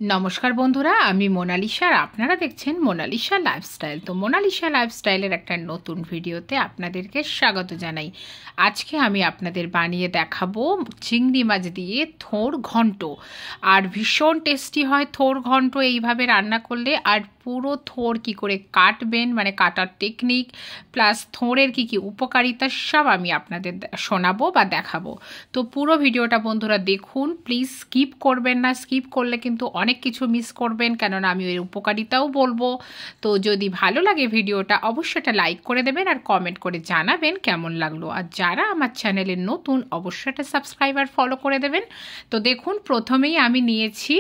নমস্কার বন্ধুরা, আমি মোনালিসা আর আপনারা দেখছেন মোনালিসা লাইফস্টাইল। তো মোনালিসা লাইফস্টাইলের একটা নতুন ভিডিওতে আপনাদেরকে স্বাগত জানাই। আজকে আমি আপনাদের বানিয়ে দেখাবো চিংড়ি মাছ দিয়ে থোড় ঘন্ট। আর ভীষণ টেস্টি হয় থোড় ঘন্ট এইভাবে রান্না করলে। আর পুরো থোড় কী করে কাটবেন, মানে কাটার টেকনিক প্লাস থোড়ের কী কী উপকারিতা সব আমি আপনাদের শোনাবো বা দেখাবো। তো পুরো ভিডিওটা বন্ধুরা দেখুন, প্লিজ স্কিপ করবেন না। স্কিপ করলে কিন্তু অনেক কিছু মিস করবেন, কেননা আমি এর উপকারিতাও বলবো। তো যদি ভালো লাগে ভিডিওটা অবশ্যই একটা লাইক করে দেবেন আর কমেন্ট করে জানাবেন কেমন লাগলো। আর যারা আমার চ্যানেলে নতুন অবশ্যই একটা সাবস্ক্রাইব আর ফলো করে দেবেন। তো দেখুন, প্রথমেই আমি নিয়েছি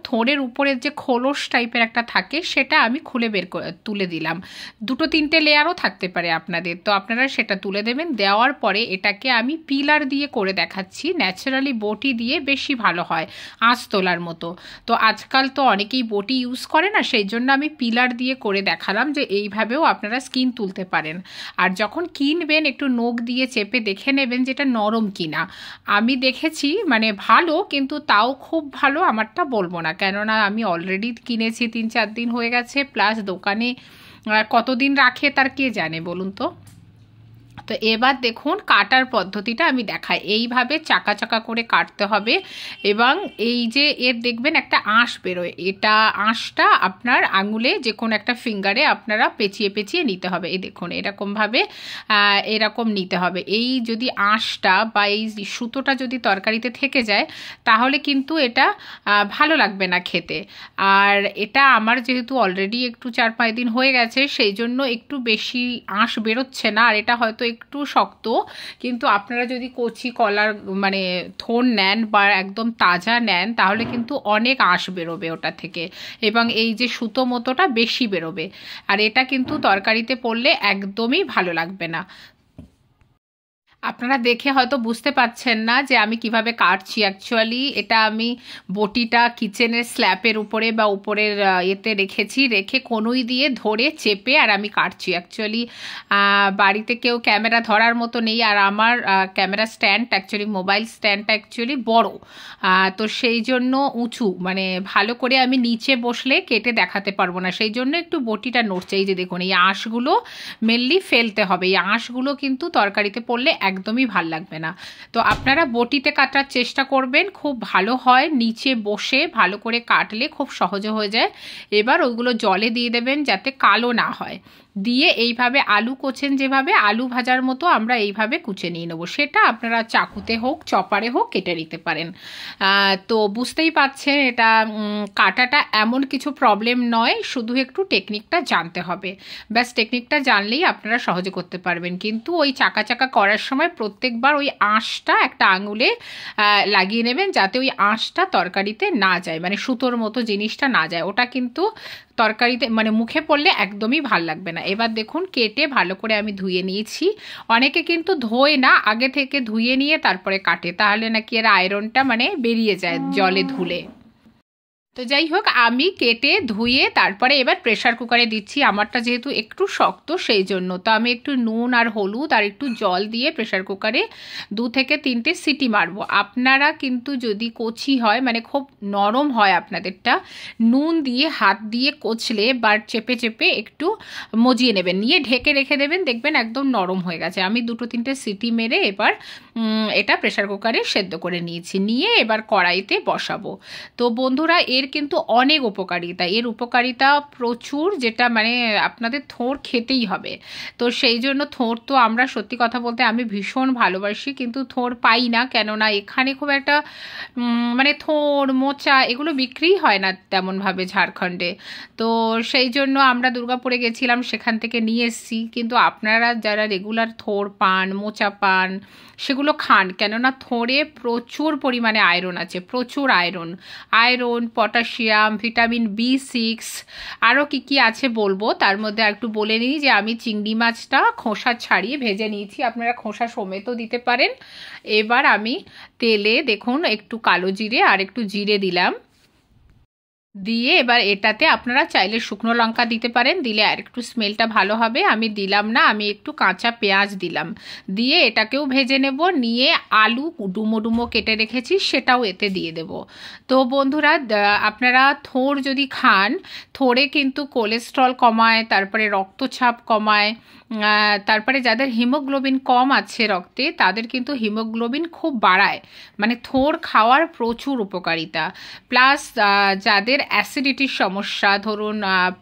থোড়ের উপরের যে খোলস টাইপের একটা থাকে সেটা আমি খুলে তুলে দিলাম। দুটো তিনটে লেয়ারও থাকতে পারে আপনাদের, তো আপনারা সেটা তুলে দেবেন। দেওয়ার পরে এটাকে আমি পিলার দিয়ে করে দেখাচ্ছি। ন্যাচারালি বটি দিয়ে বেশি ভালো হয় আঁচ তোলার মতো। তো আজকাল তো অনেকেই বটি ইউজ করে না, সেই জন্য আমি পিলার দিয়ে করে দেখালাম যে এইভাবেও আপনারা স্কিন তুলতে পারেন। আর যখন কিনবেন একটু নখ দিয়ে চেপে দেখে নেবেন যেটা নরম কিনা। আমি দেখেছি মানে ভালো, কিন্তু তাও খুব ভালো আমারটা বলবো না, কেননা আমি অলরেডি কিনেছি 3-4 দিন হয়ে গেছে, প্লাস দোকানে কতদিন রাখে তার কে জানে বলুন তো। তো এবার দেখুন কাটার পদ্ধতিটা আমি দেখাই। এইভাবে চাকা চাকা করে কাটতে হবে এবং এই যে এর দেখবেন একটা আঁশ বেরোয়, এটা আঁশটা আপনার আঙুলে যে কোনো একটা ফিঙ্গারে আপনারা পেঁচিয়ে পেঁচিয়ে নিতে হবে। এই দেখুন এরকমভাবে এরকম নিতে হবে। এই যদি আঁশটা বা এই সুতোটা যদি তরকারিতে থেকে যায় তাহলে কিন্তু এটা ভালো লাগবে না খেতে। আর এটা আমার যেহেতু অলরেডি একটু 4-5 দিন হয়ে গেছে, সেই জন্য একটু বেশি আঁশ বেরোচ্ছে না। আর এটা হয়তো একটু শক্ত, কিন্তু আপনারা যদি কচি কলার মানে থোড় নেন বা একদম তাজা নেন তাহলে কিন্তু অনেক আঁশ বেরোবে ওটা থেকে, এবং এই যে সুতো মতোটা বেশি বেরোবে। আর এটা কিন্তু তরকারিতে পড়লে একদমই ভালো লাগবে না। আপনারা দেখে হয়তো বুঝতে পারছেন না যে আমি কিভাবে কাটছি। অ্যাকচুয়ালি এটা আমি বটিটা কিচেনের স্ল্যাপের উপরে বা উপরের এতে রেখেছি, রেখে কনুই দিয়ে ধরে চেপে আর আমি কাটছি। অ্যাকচুয়ালি বাড়িতে কেউ ক্যামেরা ধরার মতো নেই, আর আমার ক্যামেরা স্ট্যান্ড অ্যাকচুয়ালি মোবাইল স্ট্যান্ডটা অ্যাকচুয়ালি বড়, তো সেই জন্য উঁচু, মানে ভালো করে আমি নিচে বসলে কেটে দেখাতে পারবো না, সেই জন্য একটু বটিটা নড়ছে। এই যে দেখুন এই আঁশগুলো মেনলি ফেলতে হবে, এই আঁশগুলো কিন্তু তরকারিতে পড়লে একদমই ভাল লাগবে না। তো আপনারা বটিতে কাটার চেষ্টা করবেন, খুব ভালো হয়। নিচে বসে ভালো করে কাটলে খুব সহজে হয়ে যায়। এবার ওইগুলো জলে দিয়ে দেবেন যাতে কালো না হয়। দিয়ে এইভাবে আলু কোচেন, যেভাবে আলু ভাজার মতো আমরা এইভাবে কুচে নিয়ে নেবো। সেটা আপনারা চাকুতে হোক চপারে হোক কেটে নিতে পারেন। তো বুঝতেই পারছেন এটা কাটাটা এমন কিছু প্রবলেম নয়, শুধু একটু টেকনিকটা জানতে হবে। ব্যাস টেকনিকটা জানলেই আপনারা সহজে করতে পারবেন। কিন্তু ওই চাকা চাকা করার সময় প্রত্যেকবার ওই আঁশটা একটা আঙুলে লাগিয়ে নেবেন, যাতে ওই আঁশটা তরকারিতে না যায়, মানে সুতোর মতো জিনিসটা না যায়। ওটা কিন্তু তরকারিতে মানে মুখে পড়লে একদমই ভাল লাগবে না। এবার দেখুন কেটে ভালো করে আমি ধুয়ে নিয়েছি। অনেকে কিন্তু ধোয় না, আগে থেকে ধুয়ে নিয়ে তারপরে কাটে, তাহলে নাকি এর আয়রনটা মানে বেরিয়ে যায় জলে ধুলে। তো যাই হোক, আমি কেটে ধুয়ে তারপরে এবার প্রেশার কুকারে দিচ্ছি। আমারটা যেহেতু একটু শক্ত সেই জন্য, তো আমি একটু নুন আর হলুদ আর একটু জল দিয়ে প্রেশার কুকারে 2 থেকে 3টে সিটি মারবো। আপনারা কিন্তু যদি কচি হয় মানে খুব নরম হয় আপনাদেরটা, নুন দিয়ে হাত দিয়ে কচলে বা চেপে চেপে একটু মজিয়ে নেবেন, নিয়ে ঢেকে রেখে দেবেন, দেখবেন একদম নরম হয়ে গেছে। আমি 2-3টে সিটি মেরে এবার এটা প্রেশার কুকারে সেদ্ধ করে নিয়েছি, নিয়ে এবার কড়াইতে বসাবো। তো বন্ধুরা এর কিন্তু অনেক উপকারিতা, এর উপকারিতা প্রচুর, যেটা মানে আপনাদের থোড় খেতেই হবে। তো সেই জন্য থোড় তো আমরা সত্যি কথা বলতে আমি ভীষণ ভালোবাসি, কিন্তু থোড় পাই না, কেননা এখানে খুব একটা মানে থোড় মোচা এগুলো বিক্রি হয় না তেমনভাবে ঝাড়খণ্ডে। তো সেই জন্য আমরা দুর্গাপুরে গেছিলাম, সেখান থেকে নিয়ে এসেছি। কিন্তু আপনারা যারা রেগুলার থোড় পান, মোচা পান, সেগুলো খান, কেননা থোড়ে প্রচুর পরিমাণে আয়রন আছে, প্রচুর আয়রন, পটাশিয়াম, ভিটামিন B6, আরও কী কী আছে বলবো। তার মধ্যে একটু বলে নিই যে আমি চিংড়ি মাছটা খোসা ছাড়িয়ে ভেজে নিয়েছি, আপনারা খোসা সমেতও দিতে পারেন। এবার আমি তেলে দেখুন একটু কালো জিরে আর একটু জিরে দিলাম, দিয়ে এবার এটাতে আপনারা চাইলে শুকনো লঙ্কা দিতে পারেন, দিলে আর একটু স্মেলটা ভালো হবে। আমি দিলাম না, আমি একটু কাঁচা পেঁয়াজ দিলাম। দিয়ে এটাকেও ভেজে নেব, নিয়ে আলু ডুমো ডুমো কেটে রেখেছি সেটাও এতে দিয়ে দেব। তো বন্ধুরা, আপনারা থোড় যদি খান, থোড়ে কিন্তু কোলেস্ট্রল কমায়, তারপরে রক্তচাপ কমায়, তারপরে যাদের হিমোগ্লোবিন কম আছে রক্তে তাদের কিন্তু হিমোগ্লোবিন খুব বাড়ায়। মানে থোড় খাওয়ার প্রচুর উপকারিতা। প্লাস যাদের অ্যাসিডিটির সমস্যা, ধরুন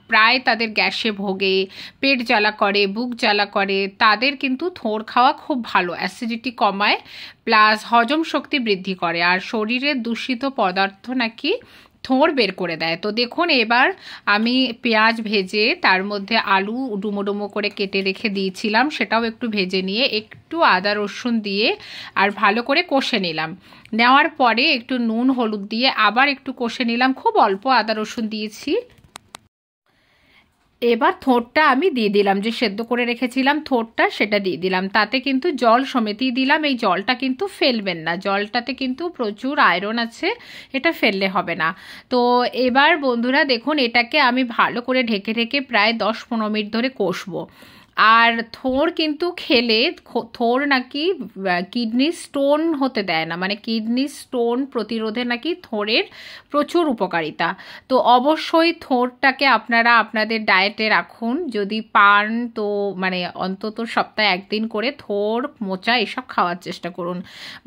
প্রায় তাদের গ্যাসে ভোগে, পেট জ্বালা করে, বুক জ্বালা করে, তাদের কিন্তু থোড় খাওয়া খুব ভালো, অ্যাসিডিটি কমায়, প্লাস হজম শক্তি বৃদ্ধি করে, আর শরীরের দূষিত পদার্থ নাকি থোড় বের করে দেয়। তো দেখুন, এবার আমি পেঁয়াজ ভেজে তার মধ্যে আলু ডুমো ডুমো করে কেটে রেখে দিয়েছিলাম, সেটাও একটু ভেজে নিয়ে একটু আদা রসুন দিয়ে আর ভালো করে কষে নিলাম। নেওয়ার পরে একটু নুন হলুদ দিয়ে আবার একটু কষে নিলাম, খুব অল্প আদা রসুন দিয়েছি। এবার থোড়টা আমি দিয়ে দিলাম, যে সেদ্ধ করে রেখেছিলাম থোড়টা, সেটা দিয়ে দিলাম। তাতে কিন্তু জল সমেতই দিলাম, এই জলটা কিন্তু ফেলবেন না, জলটাতে কিন্তু প্রচুর আয়রন আছে, এটা ফেললে হবে না। তো এবার বন্ধুরা দেখুন, এটাকে আমি ভালো করে ঢেকে ঢেকে প্রায় 10-15 মিনিট ধরে কষবো। আর থোড় কিন্তু খেলে থোড় নাকি কিডনি স্টোন হতে দেয় না, মানে কিডনি স্টোন প্রতিরোধে নাকি থোড়ের প্রচুর উপকারিতা। তো অবশ্যই থোড়টাকে আপনারা আপনাদের ডায়েটে রাখুন, যদি পান তো মানে অন্তত সপ্তাহে একদিন করে থোড়, মোচা এসব খাওয়ার চেষ্টা করুন।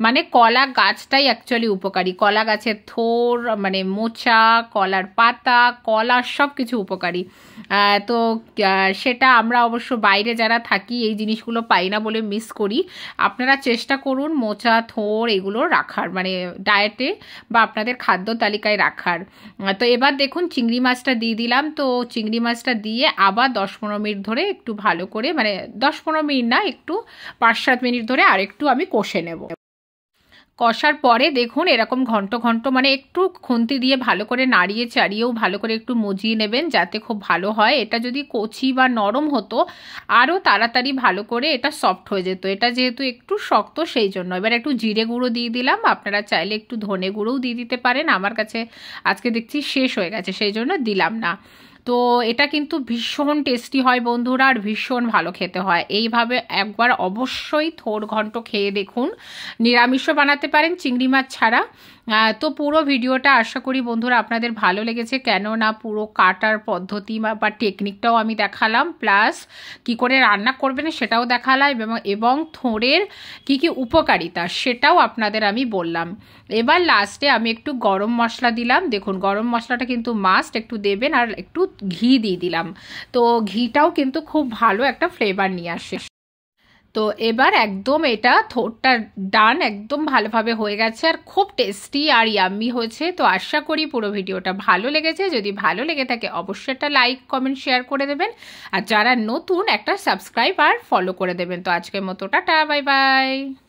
মানে কলা গাছটাই অ্যাকচুয়ালি উপকারী, কলা গাছের থোড়, মানে মোচা, কলার পাতা, কলা সব কিছু উপকারী। তো সেটা আমরা অবশ্য বাইরে যারা থাকি এই জিনিসগুলো পাই না বলে মিস করি। আপনারা চেষ্টা করুন মোচা, থোড় এগুলো রাখার, মানে ডায়েটে বা আপনাদের খাদ্য তালিকায় রাখার। তো এবার দেখুন চিংড়ি মাছটা দিয়ে দিলাম। তো চিংড়ি মাছটা দিয়ে আবার 10-15 মিনিট ধরে একটু ভালো করে, মানে 10-15 মিনিট না, একটু 5-7 মিনিট ধরে আর একটু আমি কষে নেব। কষার পরে দেখুন এরকম ঘন্ট ঘন্ট, মানে একটু খুন্তি দিয়ে ভালো করে নাড়িয়ে চাড়িয়েও ভালো করে একটু মজিয়ে নেবেন, যাতে খুব ভালো হয়। এটা যদি কচি বা নরম হতো আরও তাড়াতাড়ি ভালো করে এটা সফট হয়ে যেত, এটা যেহেতু একটু শক্ত সেই জন্য। এবার একটু জিরে গুঁড়ো দিয়ে দিলাম, আপনারা চাইলে একটু ধনে গুঁড়োও দিয়ে দিতে পারেন, আমার কাছে আজকে দেখছি শেষ হয়ে গেছে সেই জন্য দিলাম না। তো এটা কিন্তু ভীষণ টেস্টি হয় বন্ধুরা, আর ভীষণ ভালো খেতে হয়। এইভাবে একবার অবশ্যই থোড় ঘন্ট খেয়ে দেখুন। নিরামিষও বানাতে পারেন চিংড়ি মাছ ছাড়া। তো পুরো ভিডিওটা আশা করি বন্ধুরা আপনাদের ভালো লেগেছে, কেননা পুরো কাটার পদ্ধতি বা টেকনিকটাও আমি দেখালাম, প্লাস কি করে রান্না করবেন সেটাও দেখালাম, এবং থোড়ের কি কি উপকারিতা সেটাও আপনাদের আমি বললাম। এবার লাস্টে আমি একটু গরম মশলা দিলাম, দেখুন গরম মশলাটা কিন্তু মাস্ট একটু দেবেন, আর একটু ঘি দিয়ে দিলাম। তো ঘিটাও কিন্তু খুব ভালো একটা ফ্লেভার নিয়ে আসে। তো এবার একদম এটা থোড়টা ডান, একদম ভালোভাবে হয়ে গেছে, আর খুব টেস্টি আর ইয়াম্মি হয়েছে। তো আশা করি পুরো ভিডিওটা ভালো লেগেছে, যদি ভালো লেগে থাকে অবশ্যই একটা লাইক কমেন্ট শেয়ার করে দেবেন, আর যারা নতুন একটা সাবস্ক্রাইব আর ফলো করে দেবেন। তো আজকের মতো টাটা, বাই বাই।